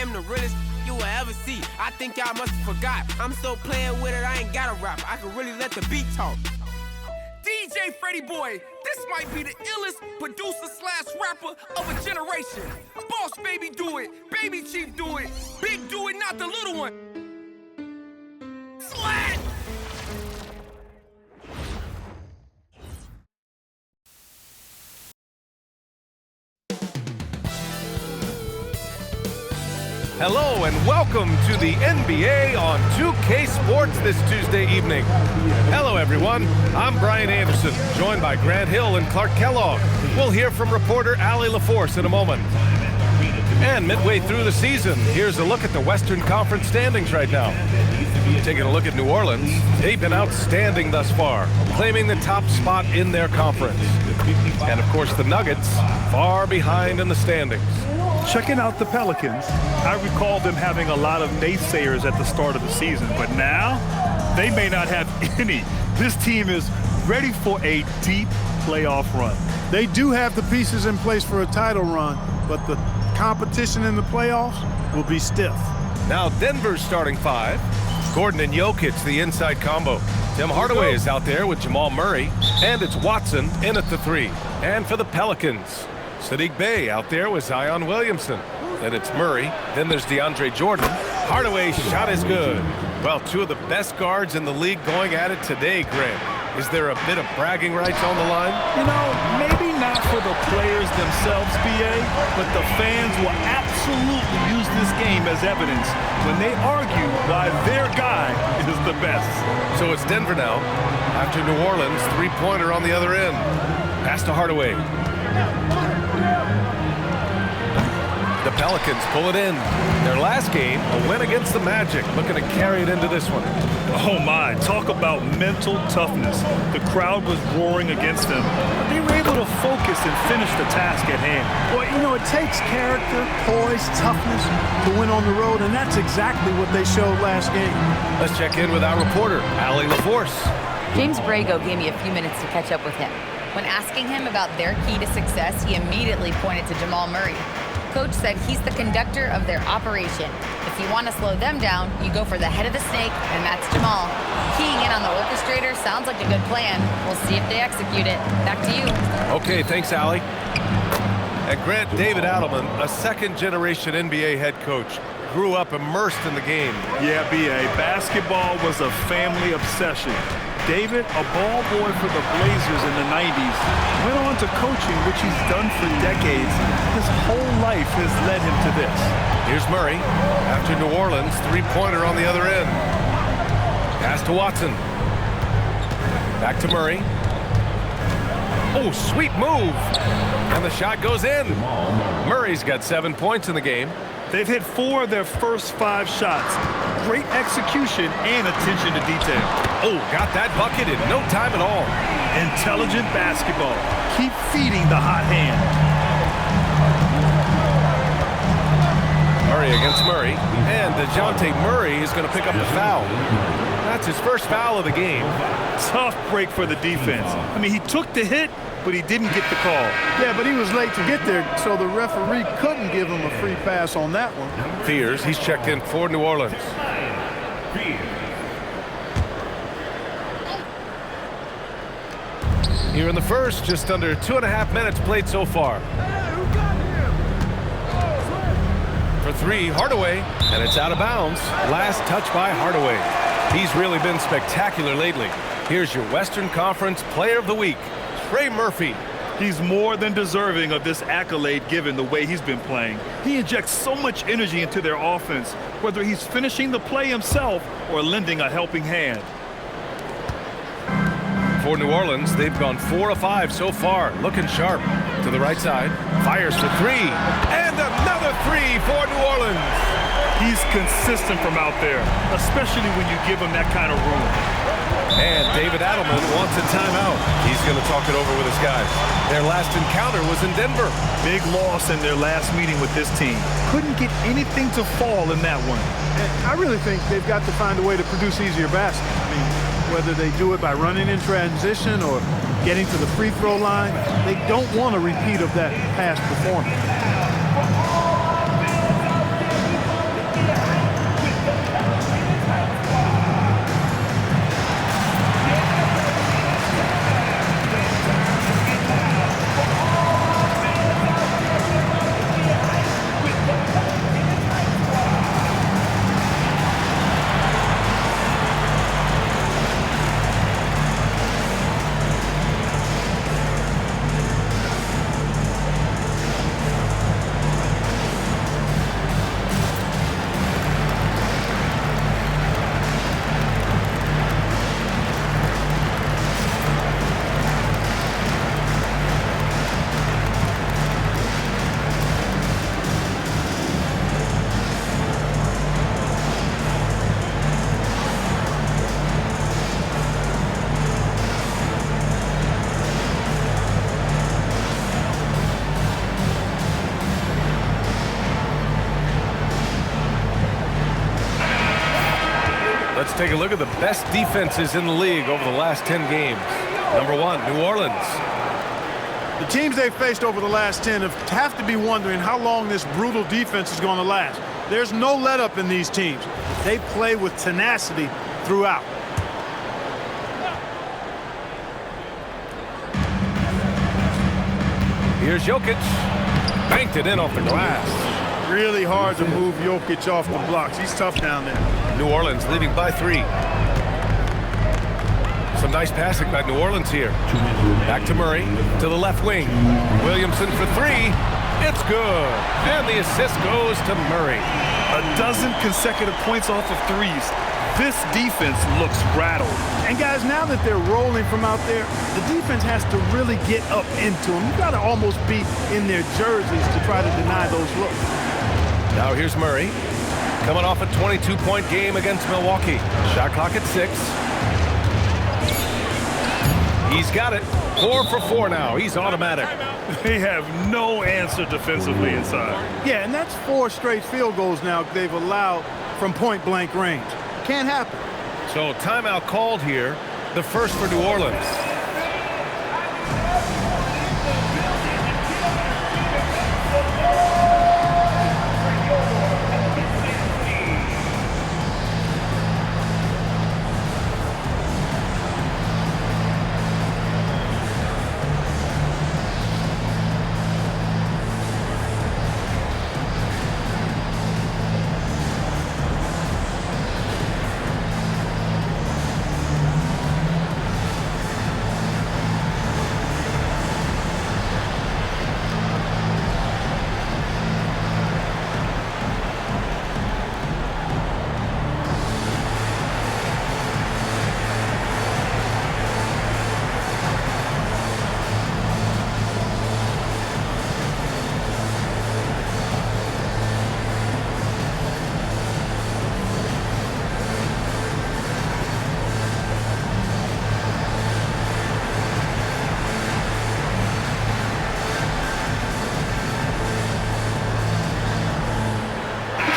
am the realest you will ever see. I think y'all must have forgot. I'm so playing with it, I ain't got a rap. I can really let the beat talk. DJ Freddie Boy, this might be the illest producer/rapper of a generation. Boss Baby do it, Baby Chief do it, Big do it, not the little one. Slat! Hello and welcome to the NBA on 2K Sports this Tuesday evening. Hello everyone, I'm Brian Anderson, joined by Grant Hill and Clark Kellogg. We'll hear from reporter Allie LaForce in a moment. And midway through the season, here's a look at the Western Conference standings right now. Taking a look at New Orleans, they've been outstanding thus far, claiming the top spot in their conference. And of course the Nuggets, far behind in the standings. Checking out the Pelicans, I recall them having a lot of naysayers at the start of the season, but now they may not have any. This team is ready for a deep playoff run. They do have the pieces in place for a title run, but the competition in the playoffs will be stiff. Now Denver's starting five. Gordon and Jokic, the inside combo. Tim Hardaway is out there with Jamal Murray, and it's Watson in at the three. And for the Pelicans, Sadiq Bey out there with Zion Williamson. Then it's Murray. Then there's DeAndre Jordan. Hardaway's shot is good. Well, two of the best guards in the league going at it today, Grant. Is there a bit of bragging rights on the line? You know, maybe not for the players themselves, BA, but the fans will absolutely use this game as evidence when they argue why their guy is the best. So it's Denver now. After New Orleans, three-pointer on the other end. Pass to Hardaway. The Pelicans pull it in. Their last game, a win against the Magic, looking to carry it into this one. Oh my, talk about mental toughness. The crowd was roaring against them, but they were able to focus and finish the task at hand. Well, you know, it takes character, poise, toughness to win on the road, and that's exactly what they showed last game. Let's check in with our reporter, Allie LaForce. James Brago gave me a few minutes to catch up with him. When asking him about their key to success, he immediately pointed to Jamal Murray. Coach said he's the conductor of their operation. If you want to slow them down, you go for the head of the snake, and that's Jamal. Keying in on the orchestrator sounds like a good plan. We'll see if they execute it. Back to you. Okay, thanks, Allie. And Grant, David Adelman, a second-generation NBA head coach, grew up immersed in the game. Yeah, B.A., basketball was a family obsession. David, a ball boy for the Blazers in the 90s, went on to coaching, which he's done for decades. His whole life has led him to this. Here's Murray. After New Orleans, three-pointer on the other end. Pass to Watson. Back to Murray. Oh, sweet move. And the shot goes in. Murray's got 7 points in the game. They've hit 4 of their first 5 shots. Great execution and attention to detail. Oh, got that bucket in no time at all. Intelligent basketball. Keep feeding the hot hand. Murray against Murray. And DeJounte Murray is going to pick up the foul. That's his first foul of the game. Tough break for the defense. I mean, he took the hit, but he didn't get the call. Yeah, but he was late to get there, so the referee couldn't give him a free pass on that one. Fears, he's checked in for New Orleans. Here in the first, just under 2.5 minutes played so far. For three, Hardaway, and it's out of bounds. Last touch by Hardaway. He's really been spectacular lately. Here's your Western Conference Player of the Week, Trey Murphy. He's more than deserving of this accolade given the way he's been playing. He injects so much energy into their offense, whether he's finishing the play himself or lending a helping hand. For New Orleans, they've gone 4 of 5 so far, looking sharp. To the right side, fires for three, and another three for New Orleans. He's consistent from out there, especially when you give him that kind of room. And David Adelman wants a timeout. He's going to talk it over with his guys. Their last encounter was in Denver. Big loss in their last meeting with this team. Couldn't get anything to fall in that one. And I really think they've got to find a way to produce easier baskets. I mean, whether they do it by running in transition or getting to the free throw line, they don't want a repeat of that past performance. Let's take a look at the best defenses in the league over the last 10 games. Number 1, New Orleans. The teams they've faced over the last 10 have to be wondering how long this brutal defense is going to last. There's no let-up in these teams. They play with tenacity throughout. Here's Jokic. Banked it in off the glass. Really hard to move Jokic off the blocks. He's tough down there. New Orleans leading by 3. Some nice passing by New Orleans here. Back to Murray, to the left wing. Williamson for 3. It's good. And the assist goes to Murray. A dozen consecutive points off of threes. This defense looks rattled. And guys, now that they're rolling from out there, the defense has to really get up into them. You've got to almost be in their jerseys to try to deny those looks. Now here's Murray. Coming off a 22-point game against Milwaukee. Shot clock at 6. He's got it. 4 for 4 now. He's automatic. They have no answer defensively inside. Yeah, and that's 4 straight field goals now they've allowed from point-blank range. Can't happen. So timeout called here. The first for New Orleans.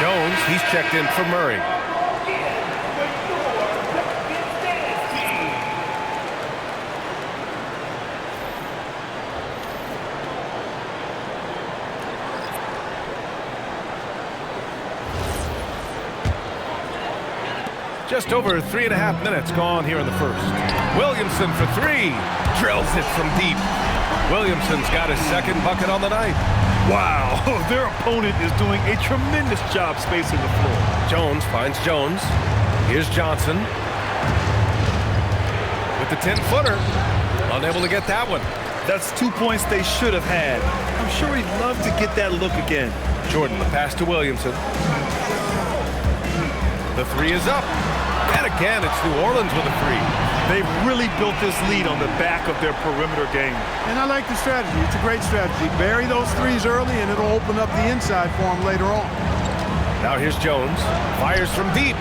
Jones, he's checked in for Murray. Just over 3.5 minutes gone here in the first. Williamson for 3. Drills it from deep. Williamson's got his second bucket on the night. Wow, their opponent is doing a tremendous job spacing the floor. Jones finds Jones. Here's Johnson. With the 10-footer. Unable to get that one. That's 2 points they should have had. I'm sure he'd love to get that look again. Jordan, the pass to Williamson. The 3 is up. And again, it's New Orleans with a 3. They've really built this lead on the back of their perimeter game. And I like the strategy. It's a great strategy. Bury those 3s early, and it'll open up the inside for them later on. Now here's Jones. Fires from deep.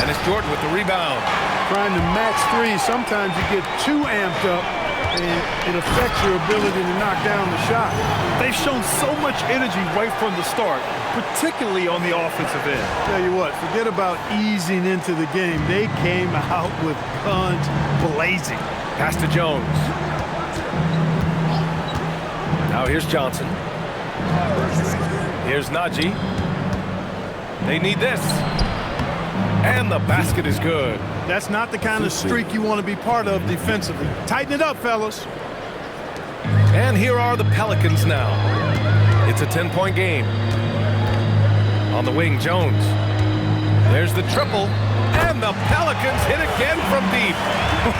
And it's Jordan with the rebound. Trying to max 3s, sometimes you get too amped up, and it affects your ability to knock down the shot. They've shown so much energy right from the start, particularly on the offensive end. Tell you what, forget about easing into the game. They came out with guns blazing. Pass to Jones. Now here's Johnson. Here's Najee. They need this. And the basket is good. That's not the kind of streak you want to be part of defensively. Tighten it up, fellas. And here are the Pelicans now. It's a 10-point game. On the wing, Jones. There's the triple. And the Pelicans hit again from deep.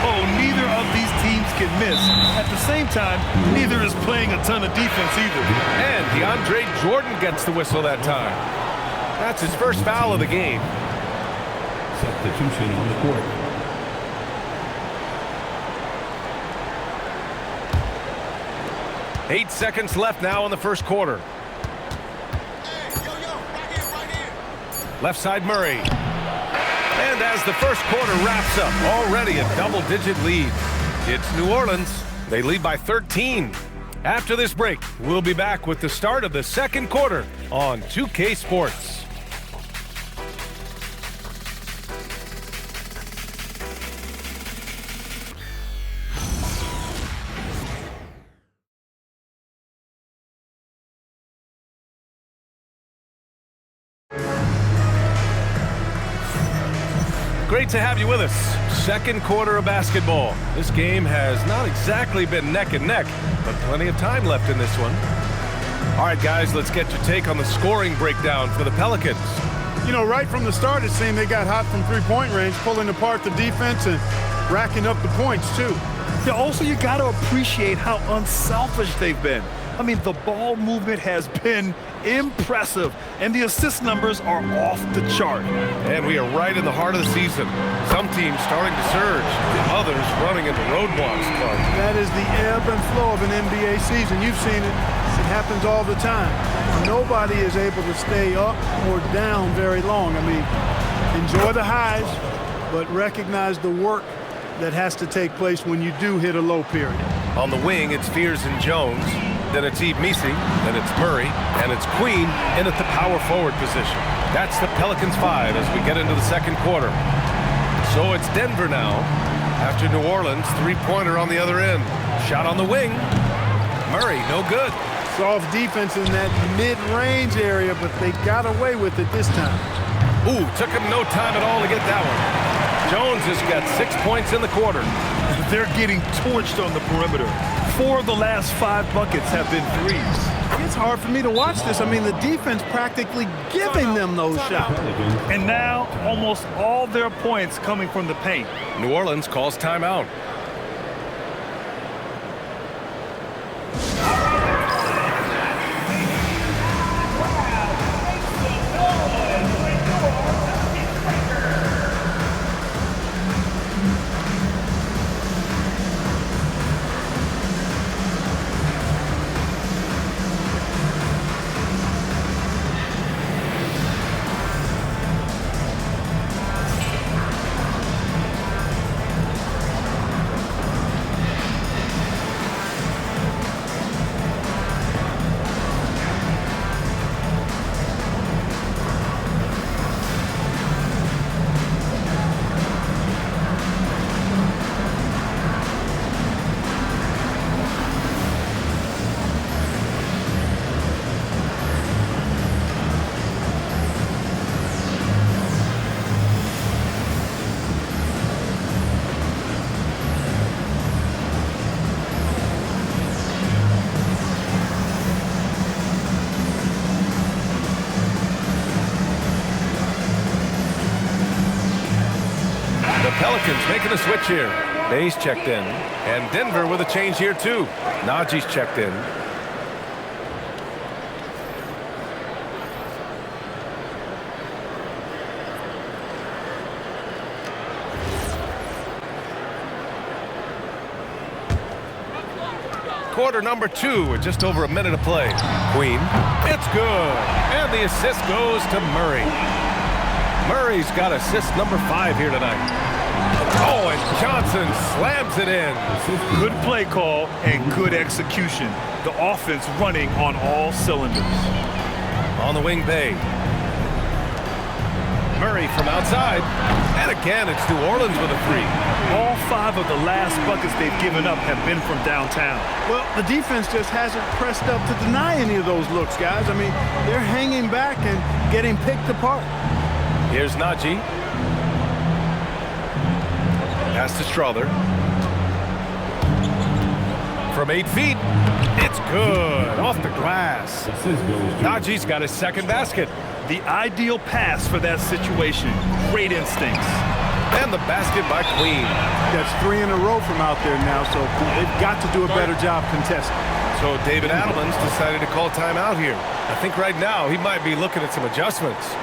Oh, neither of these teams can miss. At the same time, neither is playing a ton of defense either. And DeAndre Jordan gets the whistle that time. That's his first foul of the game. Substitution on the court. Eight seconds left now in the first quarter. Right here. Left side Murray. And as the first quarter wraps up, already a double-digit lead. It's New Orleans. They lead by 13. After this break, we'll be back with the start of the second quarter on 2K Sports. Great to have you with us. Second quarter of basketball. This game has not exactly been neck and neck, but plenty of time left in this one. All right, guys, let's get your take on the scoring breakdown for the Pelicans. You know, right from the start, it seemed they got hot from three-point range, pulling apart the defense and racking up the points, too. Yeah, also, you got to appreciate how unselfish they've been. I mean, the ball movement has been impressive, and the assist numbers are off the chart. And we are right in the heart of the season. Some teams starting to surge, others running into roadblocks, Clark. That is the ebb and flow of an NBA season. You've seen it. It happens all the time. Nobody is able to stay up or down very long. I mean, enjoy the highs, but recognize the work that has to take place when you do hit a low period. On the wing, it's Fears and Jones. Then it's Eve Misi, then it's Murray, and it's Queen in at the power forward position. That's the Pelicans 5 as we get into the second quarter. So it's Denver now. After New Orleans, three-pointer on the other end. Shot on the wing. Murray, no good. Soft defense in that mid-range area, but they got away with it this time. Ooh, took him no time at all to get that one. Jones has got 6 points in the quarter. They're getting torched on the perimeter. 4 of the last 5 buckets have been threes. It's hard for me to watch this. I mean, the defense practically giving them those shots. And now, almost all their points coming from the paint. New Orleans calls timeout. Pelicans making a switch here. Bay's checked in. And Denver with a change here, too. Najee's checked in. Quarter number 2 with just over a minute to play. Queen. It's good. And the assist goes to Murray. Murray's got assist number 5 here tonight. Oh, and Johnson slams it in. Good play call and good execution. The offense running on all cylinders. On the wing, Bay. Murray from outside. And again, it's New Orleans with a 3. All 5 of the last buckets they've given up have been from downtown. Well, the defense just hasn't pressed up to deny any of those looks, guys. I mean, they're hanging back and getting picked apart. Here's Najee. Pass to Strother. From 8 feet. It's good. Off the glass. Najee's got his second basket. The ideal pass for that situation. Great instincts. And the basket by Queen. That's 3 in a row from out there now, so they've got to do a better job contesting. So David Adelman's decided to call timeout here. I think right now he might be looking at some adjustments.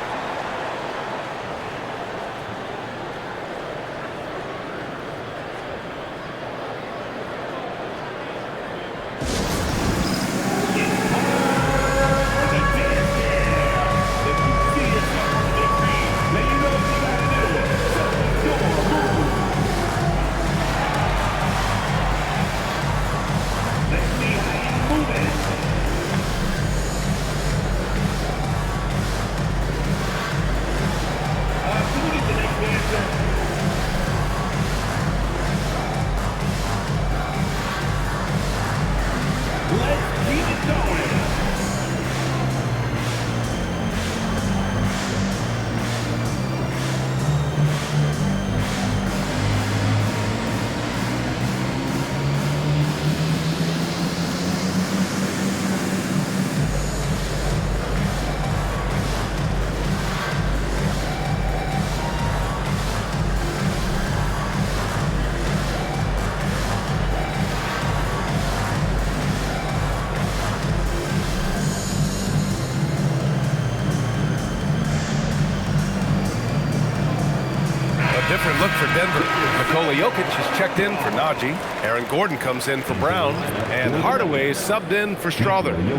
A different look for Denver. Nikola Jokic is checked in for Najee. Aaron Gordon comes in for Brown. And Hardaway is subbed in for Strother. Aaron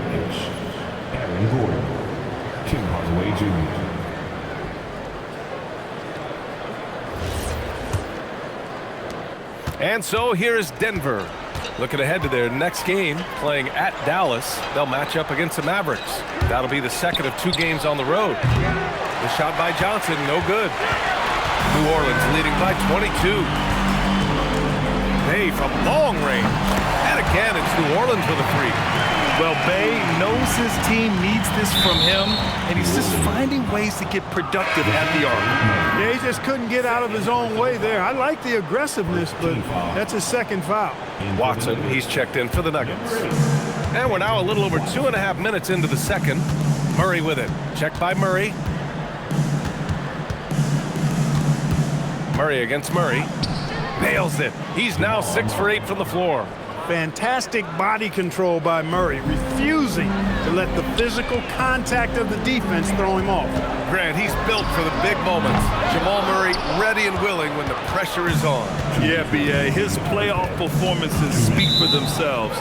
Gordon, Tim Hardaway Jr. And so here is Denver. Looking ahead to their next game, playing at Dallas. They'll match up against the Mavericks. That'll be the second of 2 games on the road. The shot by Johnson, no good. New Orleans leading by 22. Bay from long range. And again, it's New Orleans with a 3. Well, Bay knows his team needs this from him, and he's just finding ways to get productive at the arc. Yeah, he just couldn't get out of his own way there. I like the aggressiveness, but that's his second foul. Watson, he's checked in for the Nuggets. And we're now a little over 2.5 minutes into the second. Murray with it. Checked by Murray. Murray against Murray. Nails it. He's now 6 for 8 from the floor. Fantastic body control by Murray, refusing to let the physical contact of the defense throw him off. Grant, he's built for the big moments. Jamal Murray ready and willing when the pressure is on. Yeah, B.A., his playoff performances speak for themselves.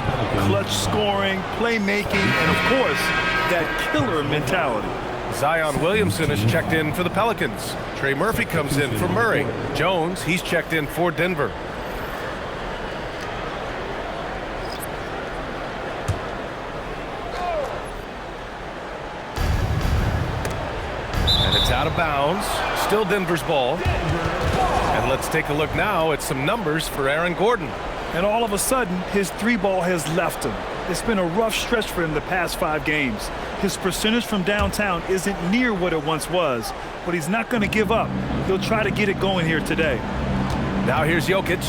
Clutch scoring, playmaking, and of course, that killer mentality. Zion Williamson is checked in for the Pelicans. Trey Murphy comes in for Murray. Jones, he's checked in for Denver. And it's out of bounds. Still Denver's ball. And let's take a look now at some numbers for Aaron Gordon. And all of a sudden, his 3-ball has left him. It's been a rough stretch for him the past 5 games. His percentage from downtown isn't near what it once was, but he's not going to give up. He'll try to get it going here today. Now here's Jokic.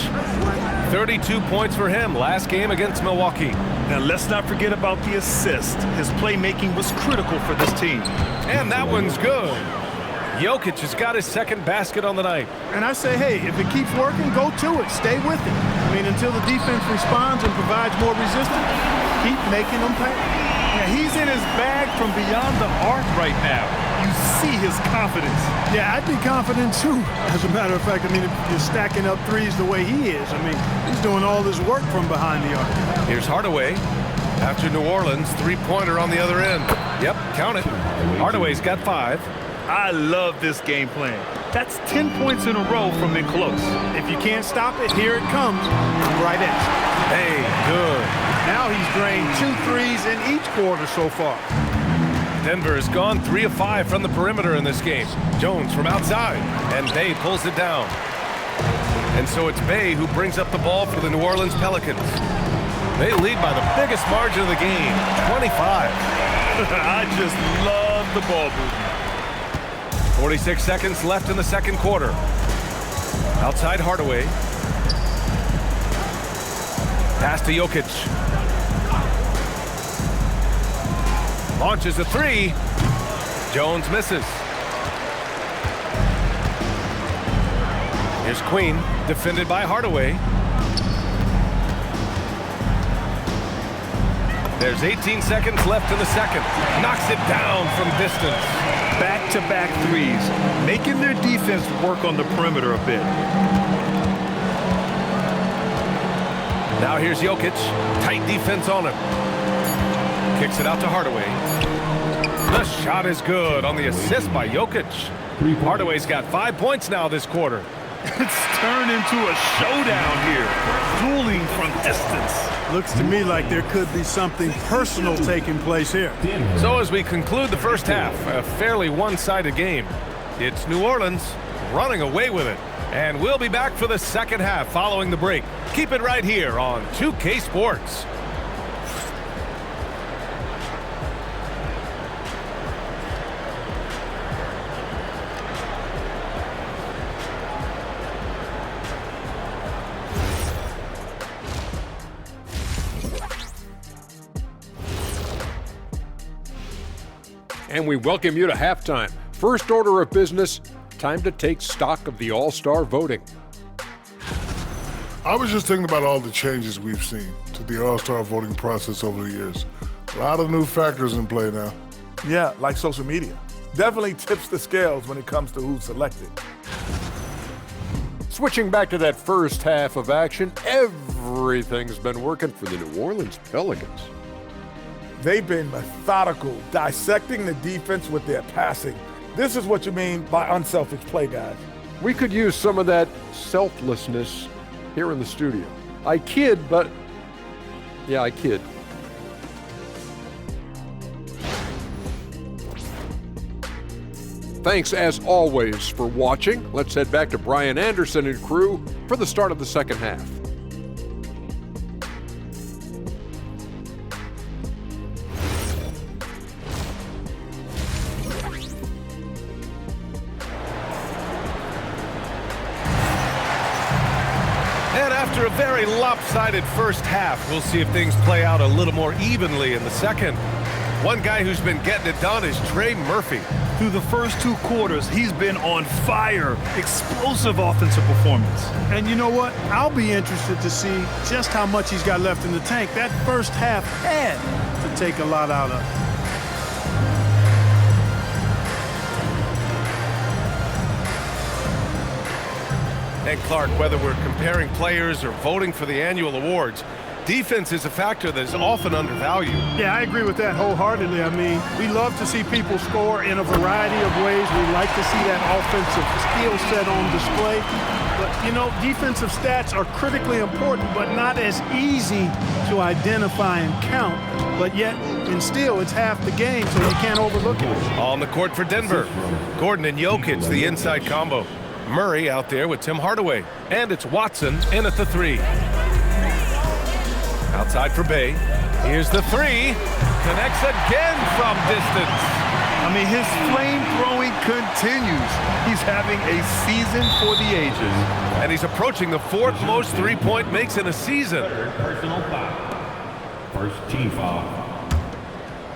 32 points for him last game against Milwaukee. Now let's not forget about the assist. His playmaking was critical for this team. And that one's good. Jokic has got his second basket on the night. And I say, hey, if it keeps working, go to it. Stay with it. I mean, until the defense responds and provides more resistance, keep making them pay. Yeah, he's in his bag from beyond the arc right now. You see his confidence. Yeah, I'd be confident too. As a matter of fact, I mean, if you're stacking up threes the way he is, I mean, he's doing all this work from behind the arc. Here's Hardaway. After New Orleans, 3-pointer on the other end. Yep, count it. Hardaway's got 5. I love this game plan. That's 10 points in a row from in close. If you can't stop it, here it comes. Right at you. Hey, good. Now he's drained 2 threes in each quarter so far. Denver has gone 3 of 5 from the perimeter in this game. Jones from outside, and Bay pulls it down. And so it's Bay who brings up the ball for the New Orleans Pelicans. They lead by the biggest margin of the game, 25. I just love the ball movement. 46 seconds left in the second quarter. Outside Hardaway. Pass to Jokic. Launches a 3. Jones misses. Here's Queen, defended by Hardaway. There's 18 seconds left in the second. Knocks it down from distance. Back-to-back threes, making their defense work on the perimeter a bit. Now here's Jokic. Tight defense on him. Kicks it out to Hardaway. The shot is good on the assist by Jokic. Hardaway's got 5 points now this quarter. It's turned into a showdown here, dueling from distance. Looks to me like there could be something personal taking place here. So as we conclude the first half, a fairly one-sided game. It's New Orleans running away with it. And we'll be back for the second half following the break. Keep it right here on 2K Sports. And we welcome you to halftime. First order of business, time to take stock of the All-Star voting. I was just thinking about all the changes we've seen to the All-Star voting process over the years. A lot of new factors in play now. Yeah, like social media. Definitely tips the scales when it comes to who's selected. Switching back to that first half of action, everything's been working for the New Orleans Pelicans. They've been methodical, dissecting the defense with their passing. This is what you mean by unselfish play, guys. We could use some of that selflessness here in the studio. I kid, but yeah, I kid. Thanks as always for watching. Let's head back to Brian Anderson and crew for the start of the second half. And after a very lopsided first half, we'll see if things play out a little more evenly in the second. One guy who's been getting it done is Trey Murphy. Through the first 2 quarters, he's been on fire. Explosive offensive performance. And you know what? I'll be interested to see just how much he's got left in the tank. That first half had to take a lot out of it. And Clark, whether we're comparing players or voting for the annual awards, defense is a factor that is often undervalued. Yeah, I agree with that wholeheartedly. I mean, we love to see people score in a variety of ways. We like to see that offensive skill set on display. But, you know, defensive stats are critically important, but not as easy to identify and count. But yet, and still, it's half the game, so you can't overlook it. On the court for Denver, Gordon and Jokic, the inside combo. Murray out there with Tim Hardaway. And it's Watson in at the 3. Outside for Bay. Here's the 3. Connects again from distance. I mean, his flame throwing continues. He's having a season for the ages. And he's approaching the 4th most three-point makes in a season. Personal foul. First team foul.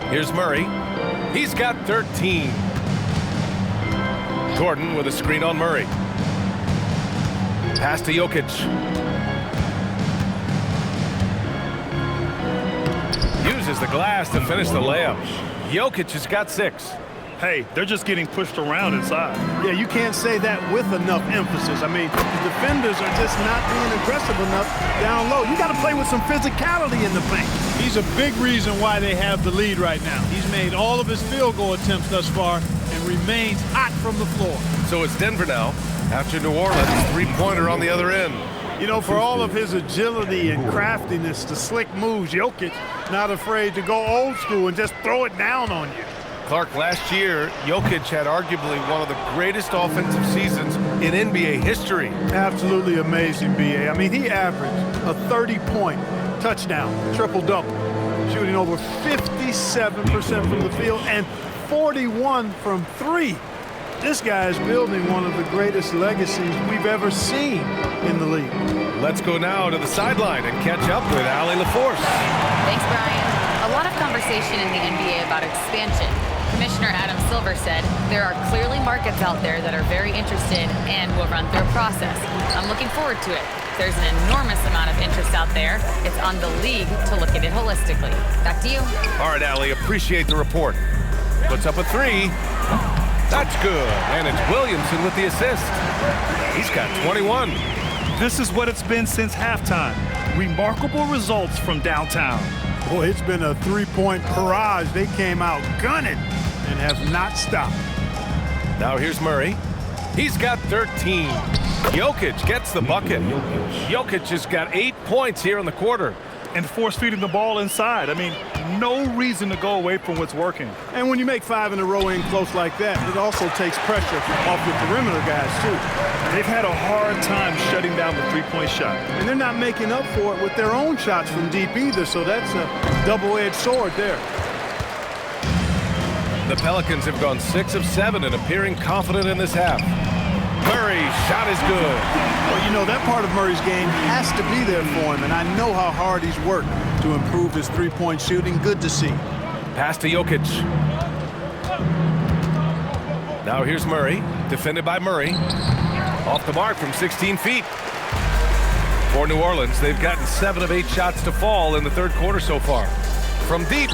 Here's Murray. He's got 13. Gordon with a screen on Murray. Pass to Jokic. Uses the glass to finish the layup. Jokic has got 6. Hey, they're just getting pushed around inside. Yeah, you can't say that with enough emphasis. I mean, the defenders are just not being aggressive enough down low. You got to play with some physicality in the paint. He's a big reason why they have the lead right now. He's made all of his field goal attempts thus far and remains hot from the floor. So it's Denver now. After New Orleans, three-pointer on the other end. You know, for all of his agility and craftiness, the slick moves, Jokic not afraid to go old school and just throw it down on you. Clark, last year, Jokic had arguably one of the greatest offensive seasons in NBA history. Absolutely amazing, B.A. I mean, he averaged a 30-point touchdown, triple-double, shooting over 57% from the field and 41 from 3. This guy is building one of the greatest legacies we've ever seen in the league. Let's go now to the sideline and catch up with Allie LaForce. Thanks, Brian. A lot of conversation in the NBA about expansion. Commissioner Adam Silver said there are clearly markets out there that are very interested and will run through a process. I'm looking forward to it. There's an enormous amount of interest out there. It's on the league to look at it holistically. Back to you. All right, Allie, appreciate the report. Puts up a 3. That's good. And it's Williamson with the assist. He's got 21. This is what it's been since halftime. Remarkable results from downtown. Boy, it's been a three-point barrage. They came out gunning and have not stopped. Now here's Murray. He's got 13. Jokic gets the bucket. Jokic has got 8 points here in the quarter. And force-feeding the ball inside. I mean, no reason to go away from what's working. And when you make 5 in a row in close like that, it also takes pressure off the perimeter guys, too. They've had a hard time shutting down the three-point shot. And they're not making up for it with their own shots from deep either, so that's a double-edged sword there. The Pelicans have gone 6 of 7 and appearing confident in this half. Murray's shot is good. Well, you know, that part of Murray's game has to be there for him, and I know how hard he's worked to improve his three-point shooting. Good to see. Pass to Jokic. Now here's Murray, defended by Murray. Off the mark from 16 feet. For New Orleans, they've gotten 7 of 8 shots to fall in the third quarter so far. From deep,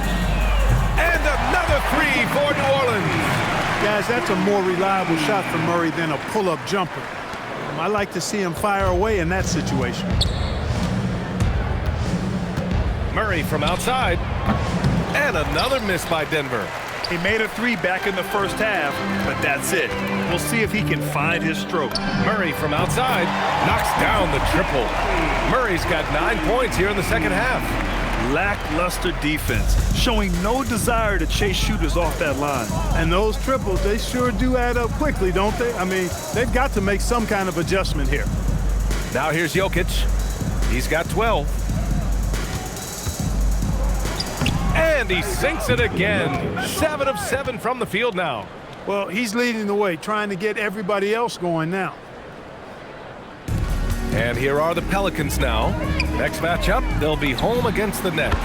and another 3 for New Orleans. Guys, that's a more reliable shot from Murray than a pull-up jumper. I like to see him fire away in that situation. Murray from outside. And another miss by Denver. He made a three back in the first half, but that's it. We'll see if he can find his stroke. Murray from outside knocks down the triple. Murray's got 9 points here in the second half. Lackluster defense, showing no desire to chase shooters off that line. And those triples, they sure do add up quickly, don't they? I mean, they've got to make some kind of adjustment here. Now here's Jokic. He's got 12. And he sinks it again. 7 of 7 from the field now. Well, he's leading the way, trying to get everybody else going now. And here are the Pelicans now. Next matchup, they'll be home against the Nets.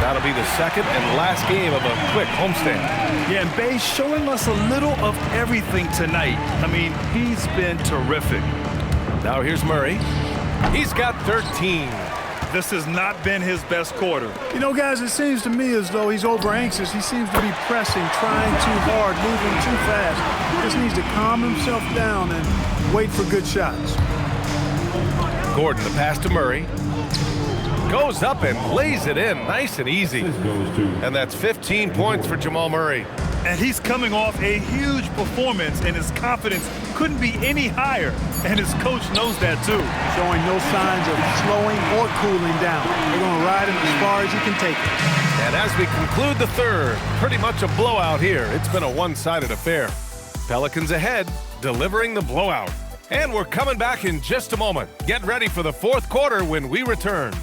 That'll be the second and last game of a quick homestand. Yeah, and Bay showing us a little of everything tonight. I mean, he's been terrific. Now here's Murray. He's got 13. This has not been his best quarter. You know, guys, it seems to me as though he's over anxious. He seems to be pressing, trying too hard, moving too fast. He just needs to calm himself down and wait for good shots. Gordon, the pass to Murray. Goes up and lays it in nice and easy. And that's 15 points for Jamal Murray. And he's coming off a huge performance, and his confidence couldn't be any higher. And his coach knows that, too. Showing no signs of slowing or cooling down. They're going to ride him as far as he can take it. And as we conclude the third, pretty much a blowout here. It's been a one-sided affair. Pelicans ahead, delivering the blowout. And we're coming back in just a moment. Get ready for the fourth quarter when we return.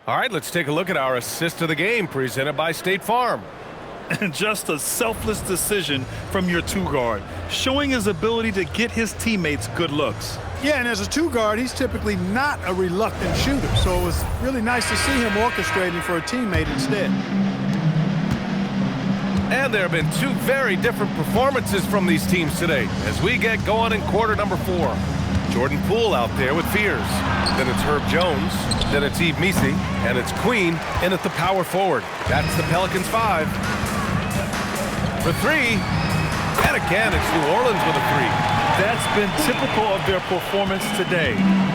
All right, let's take a look at our assist of the game presented by State Farm. And just a selfless decision from your two-guard, showing his ability to get his teammates good looks. Yeah, and as a two-guard, he's typically not a reluctant shooter, so it was really nice to see him orchestrating for a teammate instead. And there have been two very different performances from these teams today as we get going in quarter number 4. Jordan Poole out there with Fears. Then it's Herb Jones. Then it's Yves Missi. And it's Queen in at the power forward. That's the Pelicans 5. For 3. And again, it's New Orleans with a 3. That's been typical of their performance today.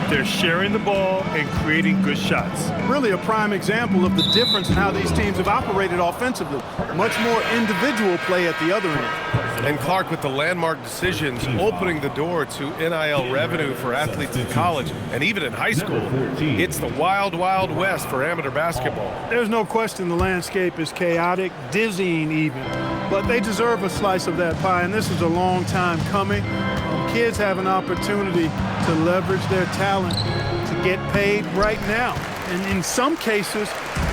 They're sharing the ball and creating good shots. Really a prime example of the difference in how these teams have operated offensively. Much more individual play at the other end. And Clark with the landmark decisions opening the door to NIL revenue for athletes in college and even in high school. It's the wild, wild west for amateur basketball. There's no question the landscape is chaotic, dizzying even. But they deserve a slice of that pie, and this is a long time coming. Kids have an opportunity to leverage their talent to get paid right now. And in some cases,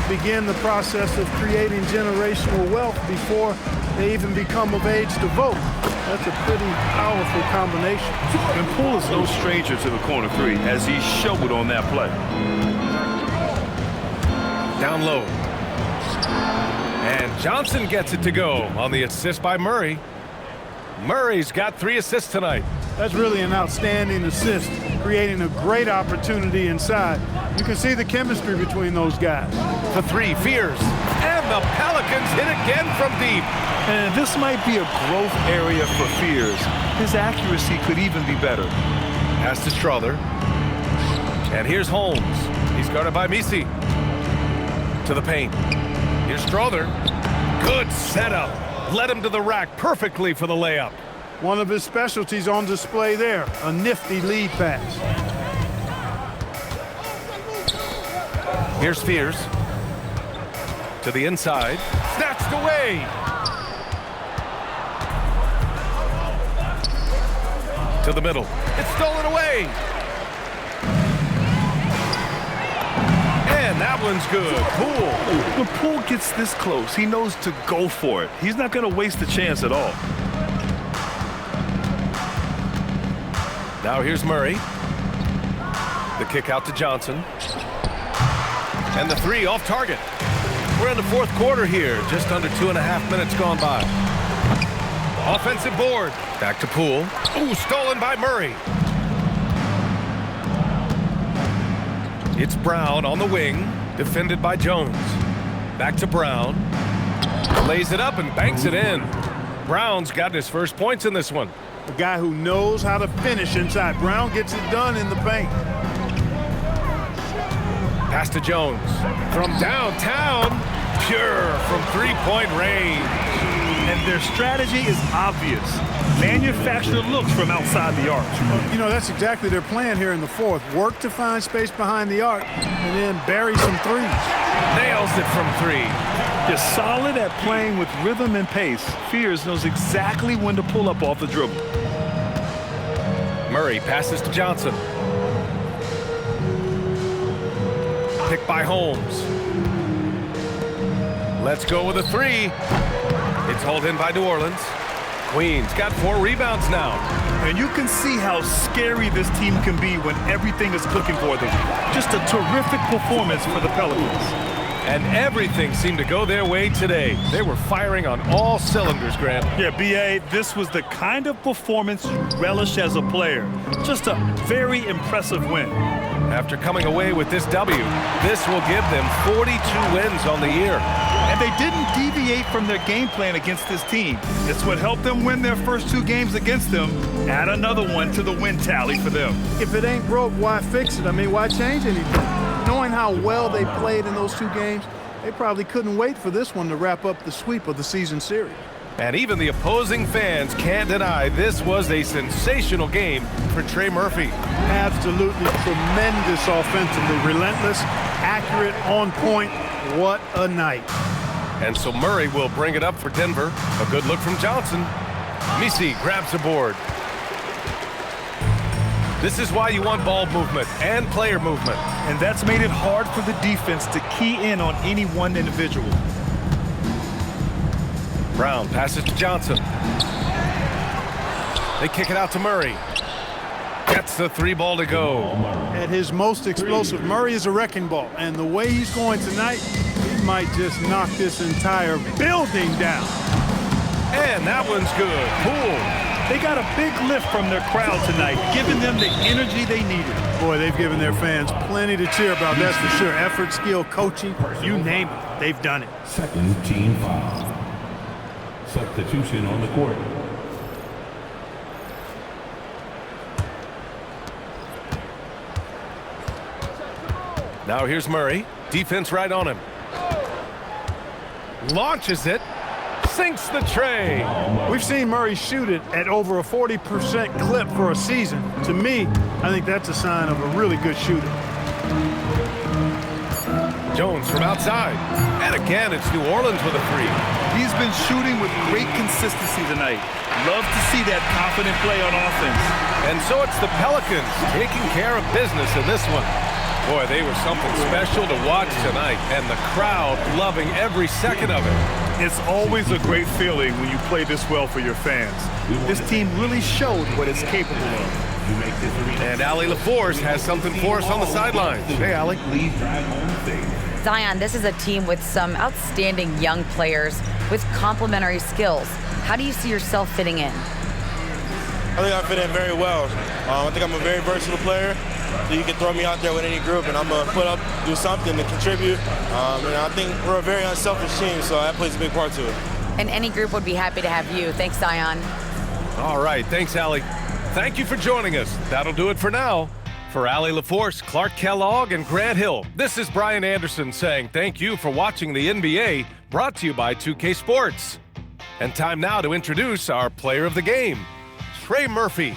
begin the process of creating generational wealth before they even become of age to vote. That's a pretty powerful combination. And Poole is no stranger to the corner 3, as he showed on that play. Down low. And Johnson gets it to go on the assist by Murray. Murray's got 3 assists tonight. That's really an outstanding assist, creating a great opportunity inside. You can see the chemistry between those guys. For 3, Fears. And the Pelicans hit again from deep. And this might be a growth area for Fears. His accuracy could even be better. Pass to Strother. And here's Holmes. He's guarded by Missi. To the paint. Here's Strother. Good setup. Led him to the rack perfectly for the layup. One of his specialties on display there, a nifty lead pass. Here's Fears. To the inside. Snatched away. To the middle. It's stolen away. And that one's good. Poole. When Poole gets this close, he knows to go for it. He's not going to waste the chance at all. Now here's Murray. The kick out to Johnson. And the 3 off target. We're in the fourth quarter here. Just under 2.5 minutes gone by. Offensive board. Back to Poole. Ooh, stolen by Murray. It's Brown on the wing. Defended by Jones. Back to Brown. Lays it up and banks it in. Brown's gotten his first points in this one. A guy who knows how to finish inside. Brown gets it done in the paint. Pass to Jones. From downtown, pure from three-point range. And their strategy is obvious. Manufacture looks from outside the arc. You know, that's exactly their plan here in the fourth. Work to find space behind the arc and then bury some threes. Nails it from three. They're solid at playing with rhythm and pace. Fears knows exactly when to pull up off the dribble. Murray passes to Johnson. Picked by Holmes. Let's go with a three. It's hauled in by New Orleans. Queens got 4 rebounds now. And you can see how scary this team can be when everything is clicking for them. Just a terrific performance for the Pelicans. And everything seemed to go their way today. They were firing on all cylinders, Grant. Yeah, B.A., this was the kind of performance you relish as a player. Just a very impressive win. After coming away with this W, this will give them 42 wins on the year. And they didn't deviate from their game plan against this team. It's what helped them win their first 2 games against them. Add another one to the win tally for them. If it ain't broke, why fix it? I mean, why change anything? Knowing how well they played in those 2 games, they probably couldn't wait for this one to wrap up the sweep of the season series. And even the opposing fans can't deny this was a sensational game for Trey Murphy. Absolutely tremendous offensively. Relentless, accurate, on point. What a night. And so Murray will bring it up for Denver. A good look from Johnson. Misi grabs the board. This is why you want ball movement and player movement. And that's made it hard for the defense to key in on any one individual. Brown passes to Johnson. They kick it out to Murray. Gets the 3 ball to go. At his most explosive, Murray is a wrecking ball. And the way he's going tonight, he might just knock this entire building down. And that one's good. Poole. They got a big lift from their crowd tonight, giving them the energy they needed. Boy, they've given their fans plenty to cheer about, that's for sure. Effort, skill, coaching, you name it, they've done it. Second team foul. Substitution on the court. Now here's Murray. Defense right on him. Launches it. Sinks the tray. We've seen Murray shoot it at over a 40% clip for a season. To me, I think that's a sign of a really good shooter. Jones from outside. And again, it's New Orleans with a 3. He's been shooting with great consistency tonight. Love to see that confident play on offense. And so it's the Pelicans taking care of business in this one. Boy, they were something special to watch tonight, and the crowd loving every second of it. It's always a great feeling when you play this well for your fans. This team really showed what it's capable of. And Allie LaForce has something for us on the sidelines. Hey, Allie. Zion, this is a team with some outstanding young players with complementary skills. How do you see yourself fitting in? I think I fit in very well. I think I'm a very versatile player. So you can throw me out there with any group, and I'm going to put up, do something to contribute. And I think we're a very unselfish team, so that plays a big part to it. And any group would be happy to have you. Thanks, Zion. All right. Thanks, Allie. Thank you for joining us. That'll do it for now. For Allie LaForce, Clark Kellogg, and Grant Hill, this is Brian Anderson saying thank you for watching the NBA, brought to you by 2K Sports. And time now to introduce our player of the game, Trey Murphy.